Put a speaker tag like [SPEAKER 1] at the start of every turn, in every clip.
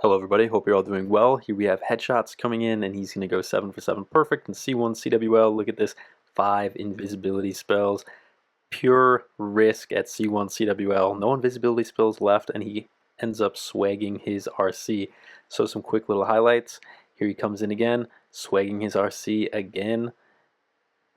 [SPEAKER 1] Hello everybody, hope you're all doing well. Here we have Headshotz coming in and he's going to go 7 for 7 perfect in C1 CWL. Look at this, 5 invisibility spells. Pure risk at C1 CWL. No invisibility spells left and he ends up swagging his RC. So some quick little highlights. Here he comes in again, swagging his RC again.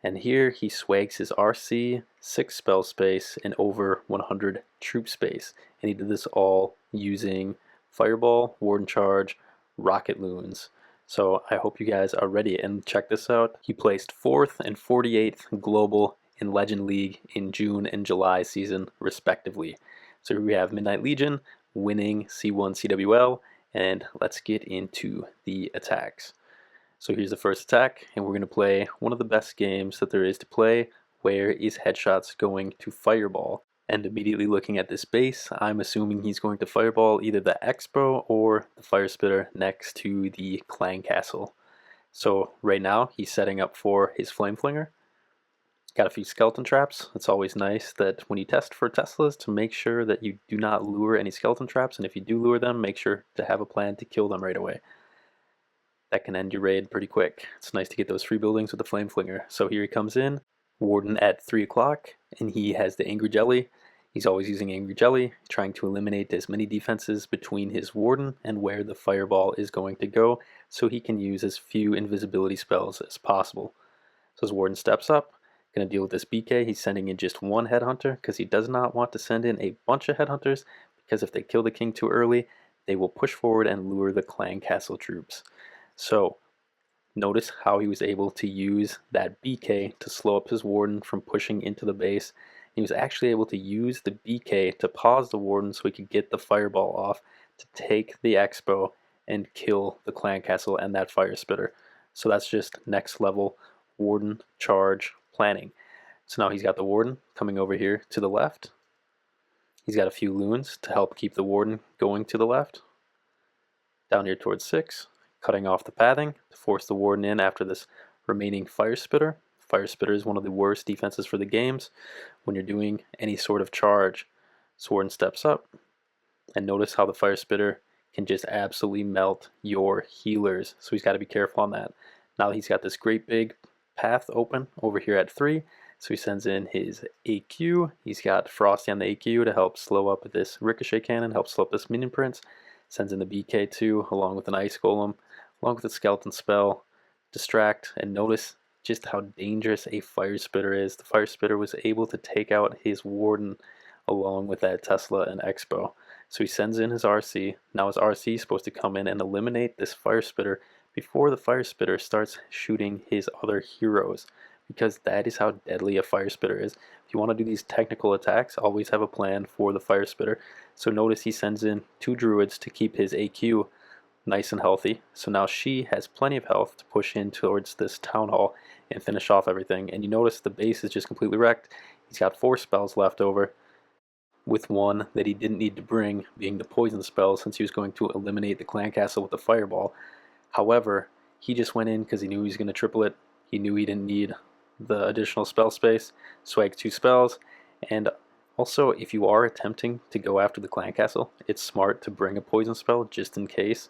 [SPEAKER 1] And here he swags his RC, 6 spell space, and over 100 troop space. And he did this all using Fireball, Warden Charge, Rocket Loons. So I hope you guys are ready and check this out. He placed 4th and 48th global in Legend League in June and July season respectively. So here we have Midnight Legion winning C1 CWL, and let's get into the attacks. So here's the first attack, and we're going to play one of the best games that there is to play. Where is Headshotz going to Fireball? And immediately looking at this base, I'm assuming he's going to Fireball either the Expo or the Fire Spitter next to the Clan Castle. So right now he's setting up for his Flame Flinger. Got a few skeleton traps. It's always nice that when you test for Teslas to make sure that you do not lure any skeleton traps, and if you do lure them, make sure to have a plan to kill them right away. That can end your raid pretty quick. It's nice to get those free buildings with the Flame Flinger. So here he comes in, Warden at 3 o'clock, and he has the Angry Jelly. He's always using Angry Jelly, trying to eliminate as many defenses between his Warden and where the Fireball is going to go, so he can use as few invisibility spells as possible. So his Warden steps up, going to deal with this BK. He's sending in just one Headhunter, because he does not want to send in a bunch of Headhunters, because if they kill the King too early, they will push forward and lure the Clan Castle troops. So notice how he was able to use that BK to slow up his Warden from pushing into the base. He was actually able to use the BK to pause the Warden so he could get the Fireball off to take the Expo and kill the Clan Castle and that Fire Spitter. So that's just next level Warden charge planning. So now he's got the Warden coming over here to the left. He's got a few Loons to help keep the Warden going to the left. Down here towards 6. Cutting off the pathing to force the Warden in after this remaining Fire Spitter. Fire Spitter is one of the worst defenses for the games when you're doing any sort of charge. So Warden steps up, and notice how the Fire Spitter can just absolutely melt your healers. So he's got to be careful on that. Now he's got this great big path open over here at 3. So he sends in his AQ. He's got Frosty on the AQ to help slow up this Ricochet Cannon, help slow up this Minion Prince. Sends in the BK2 along with an Ice Golem, along with a Skeleton Spell, Distract, and notice just how dangerous a Fire Spitter is. The Fire Spitter was able to take out his Warden along with that Tesla and Expo. So he sends in his RC. Now his RC is supposed to come in and eliminate this Fire Spitter before the Fire Spitter starts shooting his other heroes, because that is how deadly a Fire Spitter is. If you want to do these technical attacks, always have a plan for the Fire Spitter. So notice he sends in 2 Druids to keep his AQ nice and healthy. So now she has plenty of health to push in towards this Town Hall and finish off everything. And you notice the base is just completely wrecked. He's got 4 spells left over, with one that he didn't need to bring being the poison spell, since he was going to eliminate the Clan Castle with the Fireball. However, he just went in because he knew he was going to triple it. He knew he didn't need the additional spell space, swag 2 spells, and also if you are attempting to go after the Clan Castle, it's smart to bring a poison spell just in case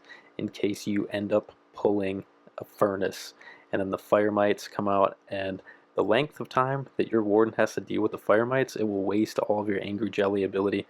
[SPEAKER 1] you end up pulling a furnace, and then the fire mites come out, and the length of time that your Warden has to deal with the fire mites, it will waste all of your Angry Jelly ability.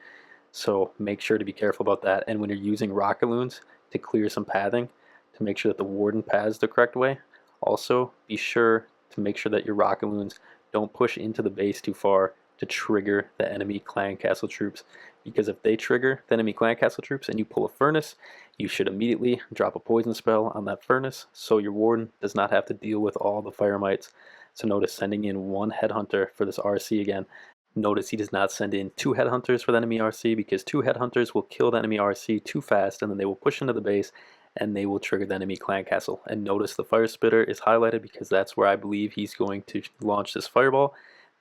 [SPEAKER 1] So make sure to be careful about that, and when you're using Rocket Loons to clear some pathing, to make sure that the Warden paths the correct way, also be sure to make sure that your Rocket Loons don't push into the base too far to trigger the enemy Clan Castle troops, because if they trigger the enemy Clan Castle troops and you pull a furnace, you should immediately drop a poison spell on that furnace so your Warden does not have to deal with all the fire mites. So notice sending in 1 Headhunter for this RC again. Notice he does not send in 2 Headhunters for the enemy RC, because 2 Headhunters will kill the enemy RC too fast, and then they will push into the base and they will trigger the enemy Clan Castle. And notice the Fire Spitter is highlighted because that's where I believe he's going to launch this Fireball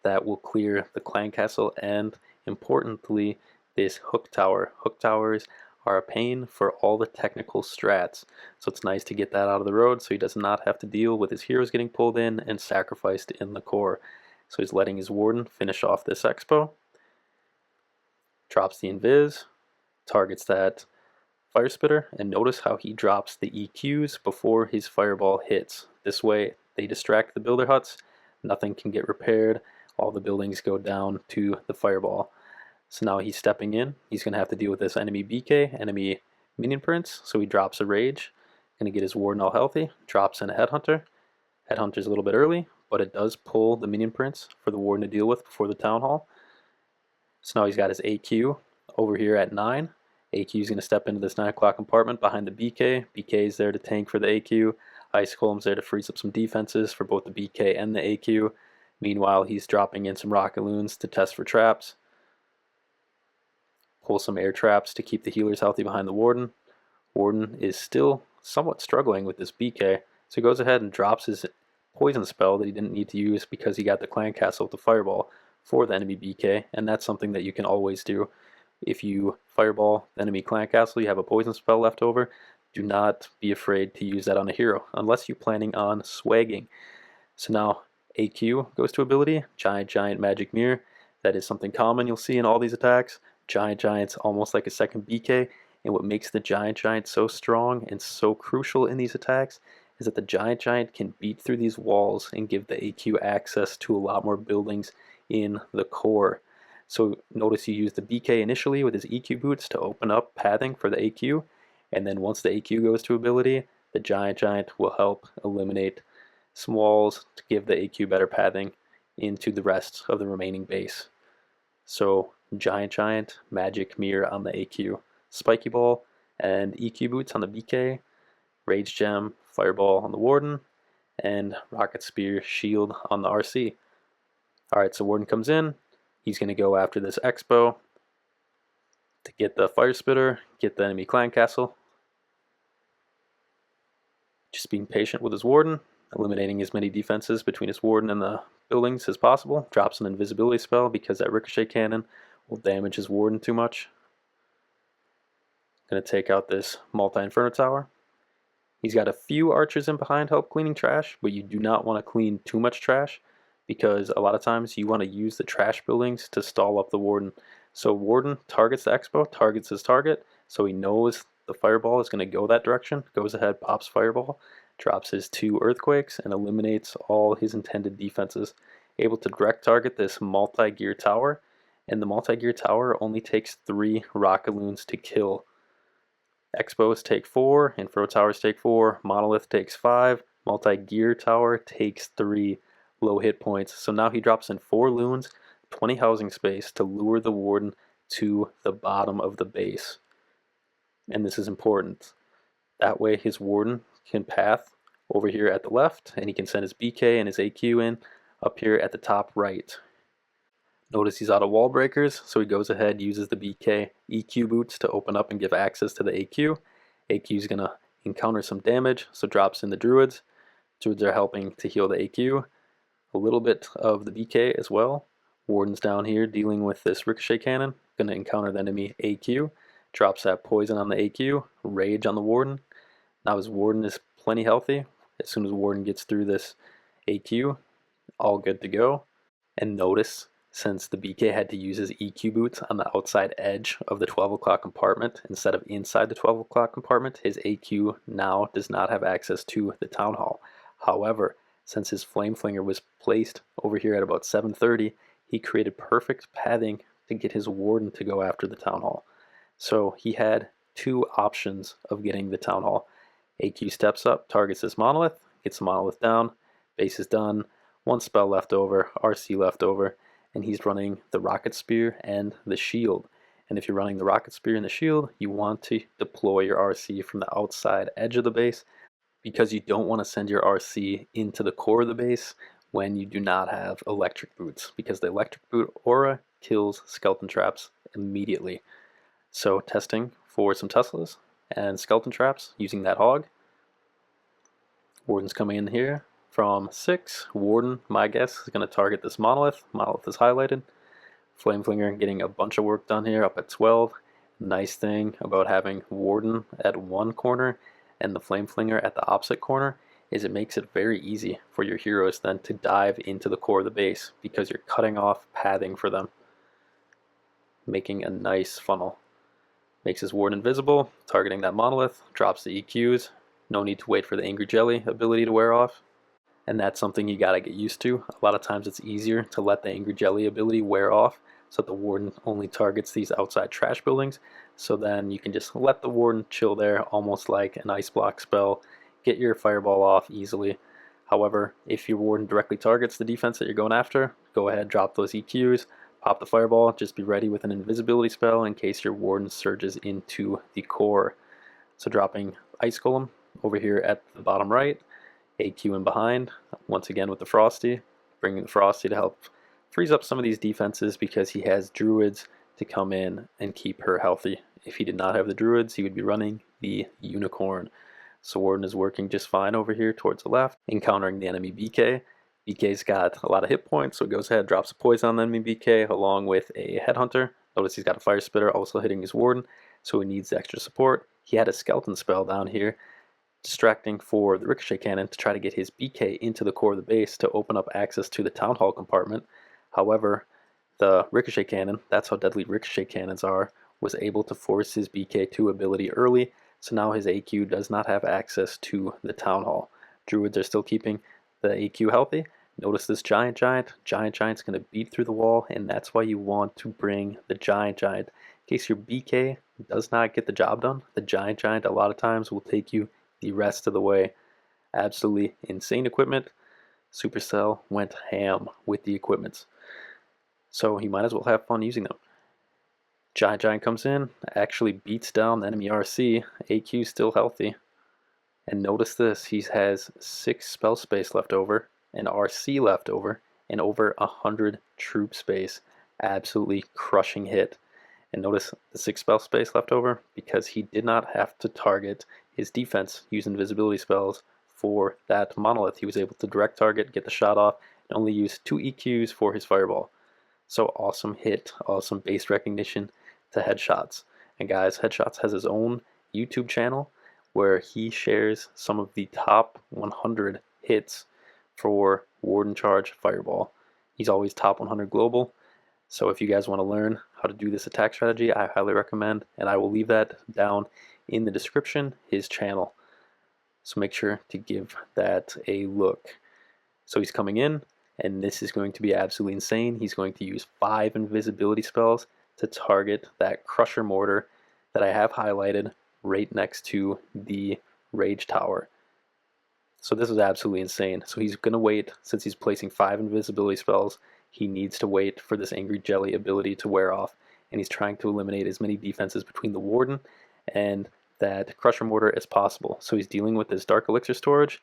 [SPEAKER 1] that will clear the Clan Castle, and importantly this Hook Tower. Hook Towers are a pain for all the technical strats, so it's nice to get that out of the road so he does not have to deal with his heroes getting pulled in and sacrificed in the core. So he's letting his Warden finish off this Expo, drops the Invis, targets that Fire Spitter, and notice how he drops the EQs before his fireball hits. This way they distract the builder huts, nothing can get repaired, all the buildings go down to the fireball. So now he's stepping in, he's going to have to deal with this enemy BK, enemy minion prince, so he drops a rage, going to get his Warden all healthy, drops in a Headhunter. Headhunter's a little bit early, but it does pull the minion prince for the Warden to deal with before the Town Hall. So now he's got his AQ over here at 9. AQ is going to step into this 9 o'clock compartment behind the BK. BK is there to tank for the AQ. Ice Colem's there to freeze up some defenses for both the BK and the AQ. Meanwhile, he's dropping in some rocket loons to test for traps. Pull some air traps to keep the healers healthy behind the Warden. Warden is still somewhat struggling with this BK, so he goes ahead and drops his poison spell that he didn't need to use because he got the clan castle with the fireball for the enemy BK, and that's something that you can always do. If you fireball the enemy clan castle, you have a poison spell left over, do not be afraid to use that on a hero, unless you're planning on swagging. So now AQ goes to ability, Giant Magic Mirror. That is something common you'll see in all these attacks. Giant's almost like a second BK, and what makes the Giant so strong and so crucial in these attacks is that the Giant can beat through these walls and give the AQ access to a lot more buildings in the core. So notice you use the BK initially with his EQ boots to open up pathing for the AQ, and then once the AQ goes to ability, the Giant will help eliminate some walls to give the AQ better pathing into the rest of the remaining base. So Giant, Magic Mirror on the AQ, Spiky Ball and EQ Boots on the BK, Rage Gem, Fireball on the Warden, and Rocket Spear Shield on the RC. Alright, so Warden comes in, he's going to go after this Expo to get the Fire Spitter, get the enemy clan castle. Just being patient with his Warden, eliminating as many defenses between his Warden and the buildings as possible. Drops an invisibility spell because that ricochet cannon will damage his Warden too much. Going to take out this multi-inferno tower. He's got a few archers in behind help cleaning trash, but you do not want to clean too much trash because a lot of times you want to use the trash buildings to stall up the Warden. So Warden targets the Expo, targets his target, so he knows the fireball is going to go that direction, goes ahead, pops fireball, drops his 2 earthquakes, and eliminates all his intended defenses. Able to direct target this multi-gear tower, and the multi-gear tower only takes 3 rocket loons to kill. Expos take 4, Inferno Towers take 4, Monolith takes 5, Multi-Gear Tower takes 3 low hit points. So now he drops in 4 loons, 20 housing space to lure the Warden to the bottom of the base. And this is important. That way his Warden can path over here at the left, and he can send his BK and his AQ in up here at the top right. Notice he's out of wall breakers, so he goes ahead, uses the BK EQ boots to open up and give access to the AQ. AQ is going to encounter some damage, so drops in the Druids. Druids are helping to heal the AQ. A little bit of the BK as well. Warden's down here dealing with this ricochet cannon. Going to encounter the enemy AQ. Drops that poison on the AQ. Rage on the Warden. Now his Warden is plenty healthy. As soon as Warden gets through this AQ, all good to go. And notice, since the BK had to use his EQ boots on the outside edge of the 12 o'clock compartment instead of inside the 12 o'clock compartment, his AQ now does not have access to the Town Hall. However, since his Flame Flinger was placed over here at about 7:30, he created perfect pathing to get his Warden to go after the Town Hall. So he had 2 options of getting the Town Hall. AQ steps up, targets this Monolith, gets the Monolith down, base is done, 1 spell left over, RC left over, and he's running the Rocket Spear and the Shield. And if you're running the Rocket Spear and the Shield, you want to deploy your RC from the outside edge of the base because you don't want to send your RC into the core of the base when you do not have electric boots, because the electric boot aura kills skeleton traps immediately. So testing for some Teslas and skeleton traps using that hog. Warden's coming in here from 6. Warden, my guess, is going to target this Monolith. Monolith is highlighted. Flame Flinger getting a bunch of work done here up at 12. Nice thing about having Warden at one corner and the Flame Flinger at the opposite corner is it makes it very easy for your heroes then to dive into the core of the base because you're cutting off pathing for them, making a nice funnel. Makes his Warden invisible, targeting that monolith, drops the EQs. No need to wait for the Angry Jelly ability to wear off. And that's something you gotta get used to. A lot of times it's easier to let the Angry Jelly ability wear off so that the Warden only targets these outside trash buildings. So then you can just let the Warden chill there, almost like an ice block spell, get your fireball off easily. However, if your Warden directly targets the defense that you're going after, go ahead, drop those EQs, pop the fireball, just be ready with an invisibility spell in case your Warden surges into the core. So dropping Ice Golem over here at the bottom right, AQ in behind, once again with the Frosty, bringing the Frosty to help freeze up some of these defenses because he has Druids to come in and keep her healthy. If he did not have the Druids, he would be running the Unicorn. So Warden is working just fine over here towards the left, encountering the enemy BK. BK's got a lot of hit points, so he goes ahead, drops a poison on the enemy BK along with a Headhunter. Notice he's got a Fire Spitter also hitting his Warden, so he needs extra support. He had a Skeleton spell down here, distracting for the Ricochet Cannon to try to get his BK into the core of the base to open up access to the Town Hall compartment. However, the Ricochet Cannon, that's how deadly Ricochet Cannons are, was able to force his BK2 ability early, so now his AQ does not have access to the Town Hall. Druids are still keeping the AQ healthy. Notice this Giant Giant. Giant Giant's going to beat through the wall, and that's why you want to bring the Giant Giant. In case your BK does not get the job done, the Giant Giant a lot of times will take you the rest of the way. Absolutely insane equipment. Supercell went ham with the equipments, so he might as well have fun using them. Giant Giant comes in, actually beats down the enemy RC. AQ still healthy. And notice this, he has 6 spell space left over, an RC left over, and over 100 troop space. Absolutely crushing hit. And notice the 6 spell space left over because he did not have to target his defense using invisibility spells for that monolith. He was able to direct target, get the shot off, and only use 2 EQs for his fireball. So awesome hit, awesome base recognition to Headshotz. And guys, Headshotz has his own YouTube channel where he shares some of the top 100 hits for Warden Charge Fireball. He's always top 100 global. So if you guys want to learn how to do this attack strategy, I highly recommend, and I will leave that down in the description, his channel. So make sure to give that a look. So he's coming in, and this is going to be absolutely insane. He's going to use 5 invisibility spells to target that Crusher Mortar that I have highlighted right next to the Rage Tower. So this is absolutely insane. So he's going to wait, since he's placing 5 invisibility spells, he needs to wait for this Angry Jelly ability to wear off, and he's trying to eliminate as many defenses between the Warden and that Crusher Mortar as possible. So he's dealing with this Dark Elixir storage.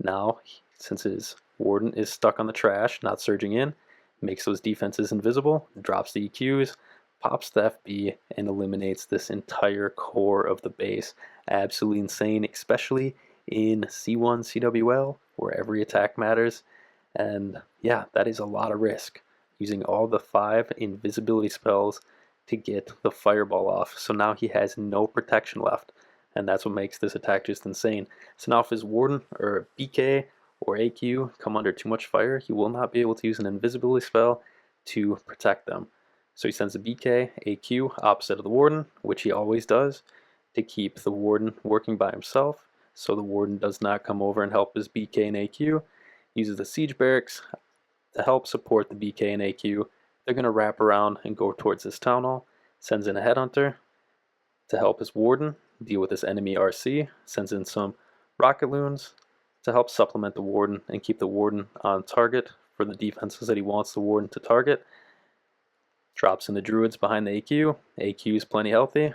[SPEAKER 1] Now, since his Warden is stuck on the trash, not surging in, makes those defenses invisible, drops the EQs, pops the FB, and eliminates this entire core of the base. Absolutely insane, especially in C1 CWL, where every attack matters. And yeah, that is a lot of risk, using all the 5 invisibility spells to get the fireball off. So now he has no protection left, and that's what makes this attack just insane. So now if his Warden or BK or AQ come under too much fire, he will not be able to use an invisibility spell to protect them. So he sends the BK, AQ opposite of the Warden, which he always does, to keep the Warden working by himself, so the Warden does not come over and help his BK and AQ. Uses the Siege Barracks to help support the BK and AQ. They're going to wrap around and go towards this Town Hall. Sends in a Headhunter to help his Warden deal with this enemy RC. Sends in some Rocket Loons to help supplement the Warden and keep the Warden on target for the defenses that he wants the Warden to target. Drops in the Druids behind the AQ. AQ is plenty healthy.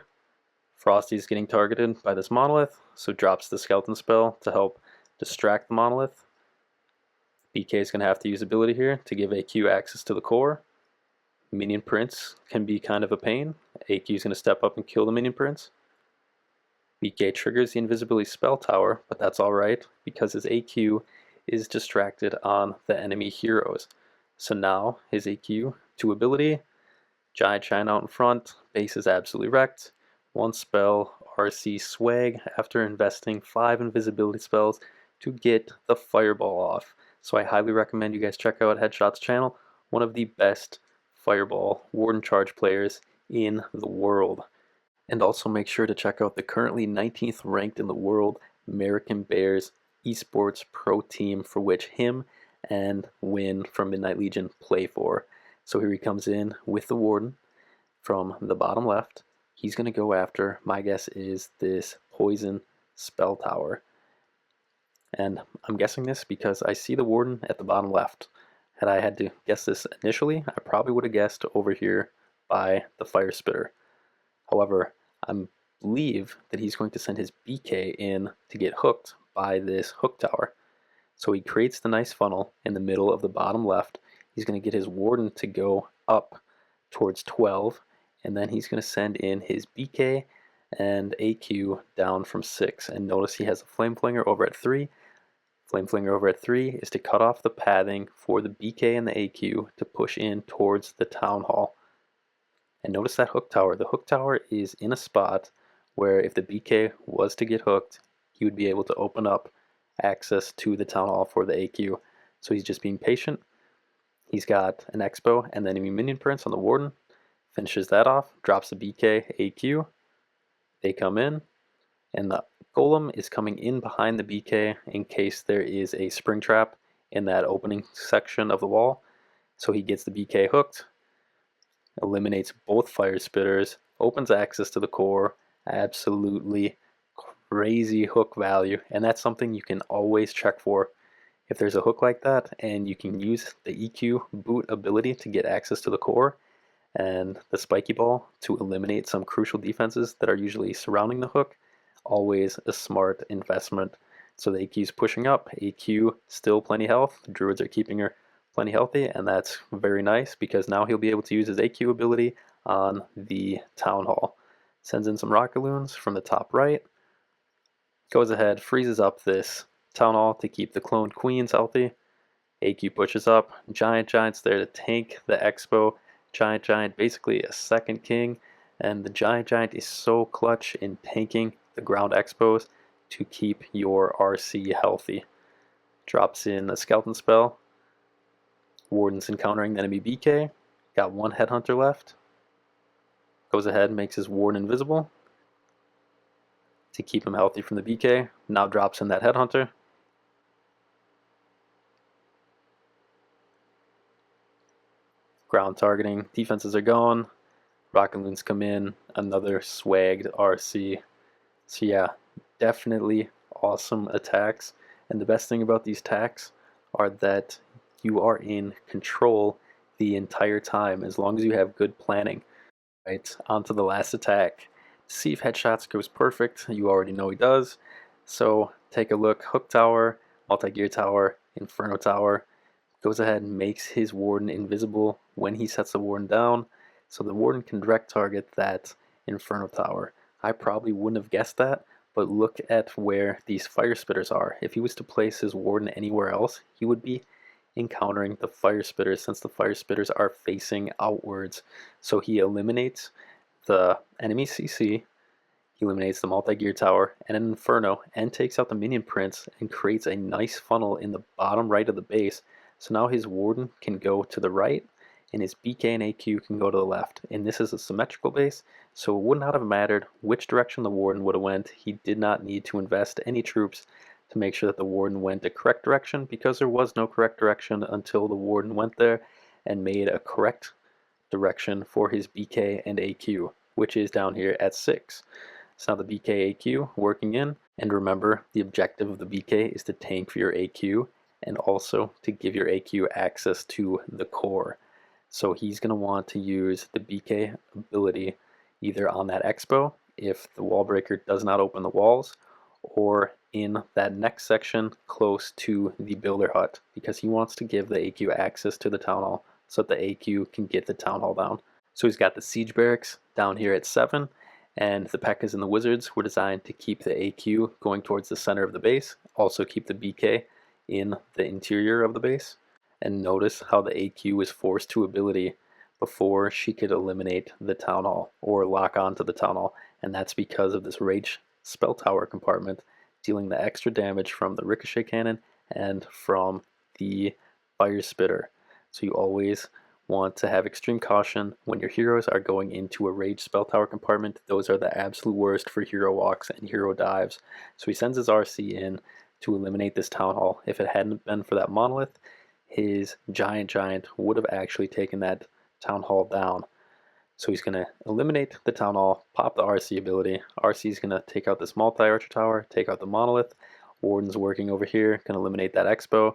[SPEAKER 1] Frosty's getting targeted by this monolith, so drops the Skeleton spell to help distract the monolith. BK is going to have to use ability here to give AQ access to the core. Minion Prince can be kind of a pain. AQ is going to step up and kill the Minion Prince. BK triggers the invisibility spell tower, but that's alright because his AQ is distracted on the enemy heroes. So now his AQ, 2 ability, Giant Giant out in front, base is absolutely wrecked. 1 spell, RC swag after investing 5 invisibility spells to get the fireball off. So I highly recommend you guys check out Headshotz channel, one of the best fireball Warden Charge players in the world. And also make sure to check out the currently 19th ranked in the world American Bears esports pro team, for which him and Win from Midnight Legion play for. So here he comes in with the Warden from the bottom left. He's going to go after, my guess is, this poison spell tower. And I'm guessing this because I see the Warden at the bottom left. Had I had to guess this initially, I probably would have guessed over here by the fire spitter. However, I believe that he's going to send his BK in to get hooked by this hook tower. So he creates the nice funnel in the middle of the bottom left. He's going to get his Warden to go up towards 12, and then he's going to send in his BK and AQ down from 6. And notice he has a Flame Flinger over at 3. Flame Flinger over at 3 is to cut off the pathing for the BK and the AQ to push in towards the Town Hall. And notice that hook tower. The hook tower is in a spot where if the BK was to get hooked, he would be able to open up access to the Town Hall for the AQ. So he's just being patient. He's got an Expo and then enemy minion prints on the Warden. Finishes that off, drops the BK, AQ. They come in, and the Golem is coming in behind the BK in case there is a spring trap in that opening section of the wall. So he gets the BK hooked, eliminates both fire spitters, opens access to the core. Absolutely crazy hook value, and that's something you can always check for. If there's a hook like that and you can use the EQ boot ability to get access to the core and the spiky ball to eliminate some crucial defenses that are usually surrounding the hook, always a smart investment. So the AQ's pushing up, AQ still plenty health, the druids are keeping her plenty healthy, and that's very nice because now he'll be able to use his AQ ability on the Town Hall. Sends in some rocket loons from the top right, goes ahead, freezes up this Town Hall to keep the cloned queens healthy. AQ pushes up, Giant's there to tank the Expo. Giant basically a second king, and the Giant is so clutch in tanking the ground Expos to keep your RC healthy. Drops in a skeleton spell. Warden's encountering the enemy BK. Got one Headhunter left. Goes ahead, makes his Warden invisible to keep him healthy from the BK. Now drops in that Headhunter. Ground targeting. Defenses are gone. Rocket Loons come in. Another swagged RC. So yeah, definitely awesome attacks. And the best thing about these attacks are that you are in control the entire time as long as you have good planning. Right, on to the last attack. See if Headshotz goes perfect. You already know he does. So take a look. Hook tower, multi-gear tower, Inferno tower. Goes ahead and makes his Warden invisible when he sets the Warden down. So the Warden can direct target that Inferno tower. I probably wouldn't have guessed that, but look at where these fire spitters are. If he was to place his Warden anywhere else, he would be encountering the fire spitters since the fire spitters are facing outwards. So he eliminates the enemy CC, he eliminates the multi-gear tower and an Inferno, and takes out the minion prints and creates a nice funnel in the bottom right of the base. So now his Warden can go to the right and his BK and AQ can go to the left. And this is a symmetrical base, so it would not have mattered which direction the Warden would have went. He did not need to invest any troops to make sure that the Warden went the correct direction, because there was no correct direction until the Warden went there and made a correct direction for his BK and AQ, which is down here at 6. So now the BK AQ working in, and remember the objective of the BK is to tank for your AQ and also to give your AQ access to the core. So he's going to want to use the BK ability either on that Expo if the wall breaker does not open the walls, or in that next section close to the builder hut, because he wants to give the AQ access to the Town Hall so that the AQ can get the Town Hall down. So he's got the siege barracks down here at 7, and the P.E.K.K.A.s and the wizards were designed to keep the AQ going towards the center of the base, also keep the BK in the interior of the base. And notice how the AQ was forced to ability before she could eliminate the Town Hall or lock on to the Town Hall, and that's because of this Rage Spell Tower compartment dealing the extra damage from the Ricochet Cannon and from the Fire Spitter. So you always want to have extreme caution when your heroes are going into a rage spell tower compartment. Those are the absolute worst for hero walks and hero dives. So he sends his RC in to eliminate this Town Hall. If it hadn't been for that monolith, his giant would have actually taken that Town Hall down. So he's going to eliminate the Town Hall, pop the RC ability. RC is going to take out this multi-archer tower, take out the monolith. Warden's working over here, going to eliminate that Expo.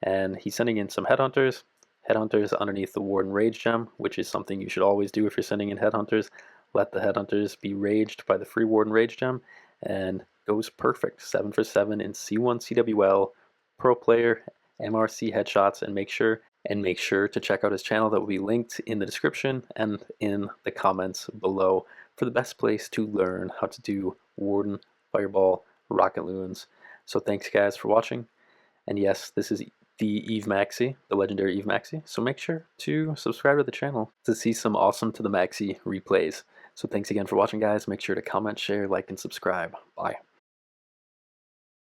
[SPEAKER 1] And he's sending in some Headhunters. Headhunters underneath the Warden Rage Gem, which is something you should always do if you're sending in Headhunters. Let the Headhunters be raged by the free Warden Rage Gem, and goes perfect. 7 for 7 in C1 CWL, pro player, MRC Headshotz, and make sure to check out his channel that will be linked in the description and in the comments below for the best place to learn how to do Warden, Fireball, Rocket Loons. So thanks guys for watching, and yes, this is the Eve Maxi, the legendary Eve Maxi, so make sure to subscribe to the channel to see some awesome to the Maxi replays. So thanks again for watching guys, make sure to comment, share, like, and subscribe. Bye.